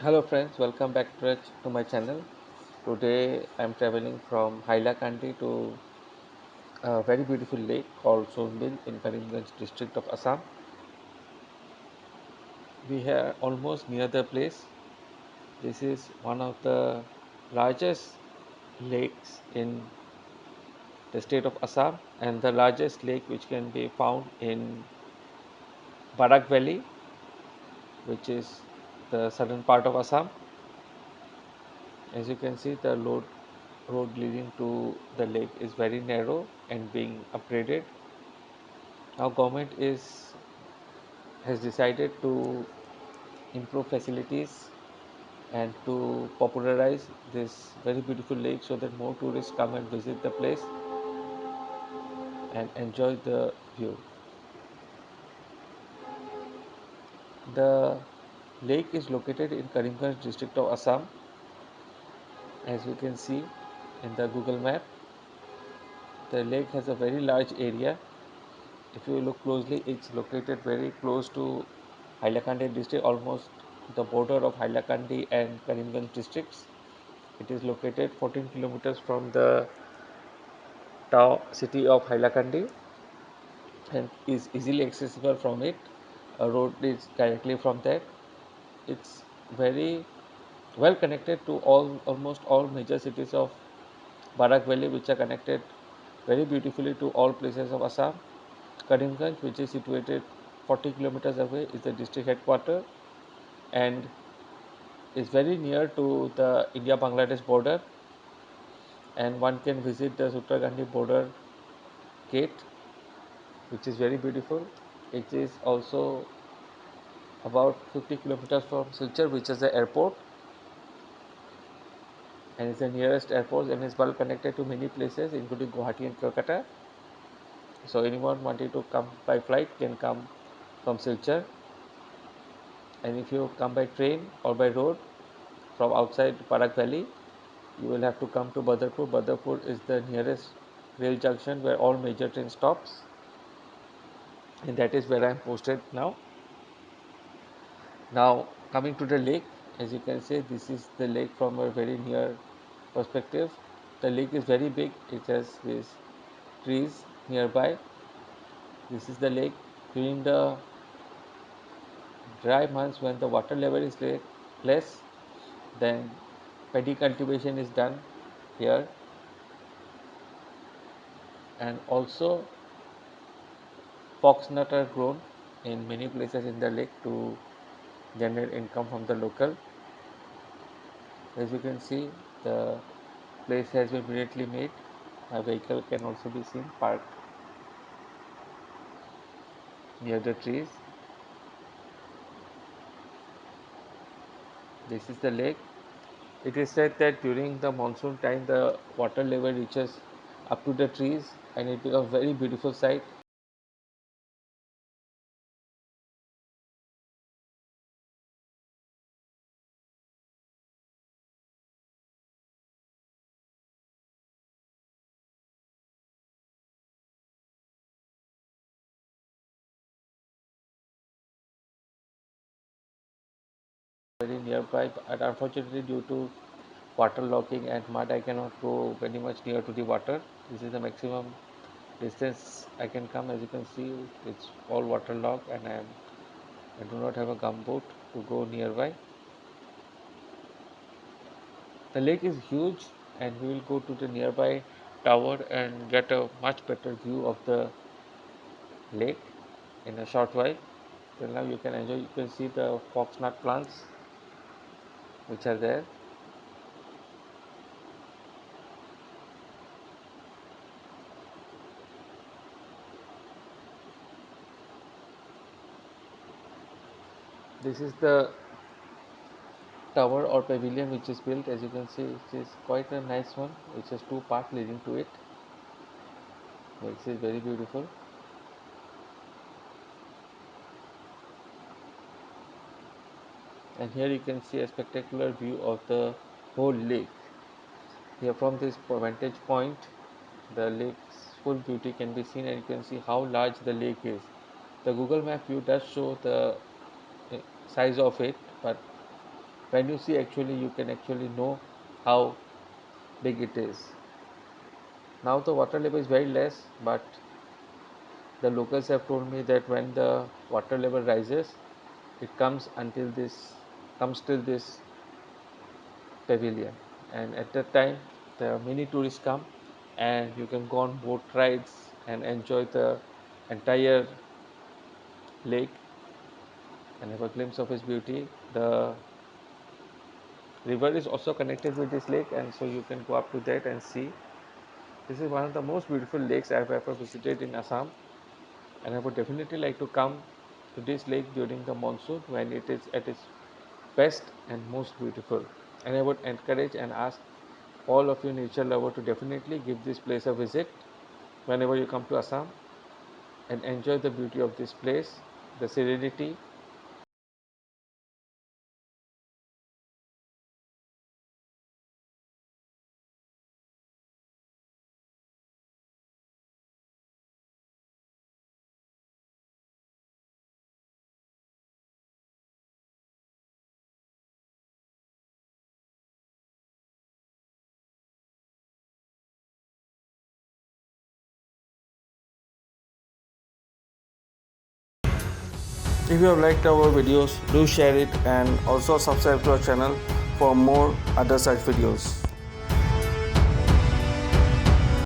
Hello friends, welcome back to my channel. Today I am traveling from Hailakandi to a very beautiful lake called Sonbil in Karimganj district of Assam. We are almost near the place. This is one of the largest lakes in the state of Assam and the largest lake which can be found in Barak Valley, which is the southern part of Assam. As you can see, the road leading to the lake is very narrow and being upgraded. Now government is has decided to improve facilities and to popularize this very beautiful lake so that more tourists come and visit the place and enjoy the view. The lake is located in Karimganj district of Assam, as we can see in the Google map. The lake has a very large area. If you look closely, it's located very close to Hailakandi district, almost the border of Hailakandi and Karimganj districts. It is located 14 kilometers from the town city of Hailakandi and is easily accessible from it. A road is directly from that. It's very well connected to almost all major cities of Barak Valley, which are connected very beautifully to all places of Assam. Karimganj, which is situated 40 kilometers away, is the district headquarter and is very near to the India-Bangladesh border, and one can visit the Sutragandhi border gate, which is very beautiful. It is also about 50 kilometers from Silchar, which is the airport, and is the nearest airport and is well connected to many places, including Guwahati and Kolkata. So anyone wanting to come by flight can come from Silchar, and if you come by train or by road from outside Parak Valley, you will have to come to Badarpur. Badarpur is the nearest rail junction where all major train stops, and that is where I am posted now. Now coming to the lake, as you can see, this is the lake from a very near perspective. The lake is very big. It has these trees nearby. This is the lake. During the dry months when the water level is less, then paddy cultivation is done here, and also foxnut are grown in many places in the lake to generate income from the local. As you can see, the place has been brilliantly made. A vehicle can also be seen parked near the trees. This is the lake. It is said that during the monsoon time the water level reaches up to the trees and it becomes very beautiful sight. Very nearby, but unfortunately due to water logging and mud I cannot go very much near to the water. This is the maximum distance I can come. As you can see, it's all waterlogged and I do not have a gumboot to go nearby. The lake is huge and we will go to the nearby tower and get a much better view of the lake in a short while. Till now you can enjoy, you can see the foxnut plants which are there. This is the tower or pavilion which is built. As you can see, it is quite a nice one which has two paths leading to it, makes it very beautiful. And here you can see a spectacular view of the whole lake. Here from this vantage point the lake's full beauty can be seen and you can see how large the lake is. The Google map view does show the size of it, but When you see, actually you can actually know how big it is. Now the water level is very less, but the locals have told me that when the water level rises, it comes till this pavilion, and at that time the many tourists come, and you can go on boat rides and enjoy the entire lake and have a glimpse of its beauty. The river is also connected with this lake, and so you can go up to that and see. This is one of the most beautiful lakes I have ever visited in Assam, and I would definitely like to come to this lake during the monsoon when it is at its best and most beautiful. And I would encourage and ask all of you nature lovers to definitely give this place a visit whenever you come to Assam and enjoy the beauty of this place, the serenity. If you have liked our videos, do share it and also subscribe to our channel for more other such videos.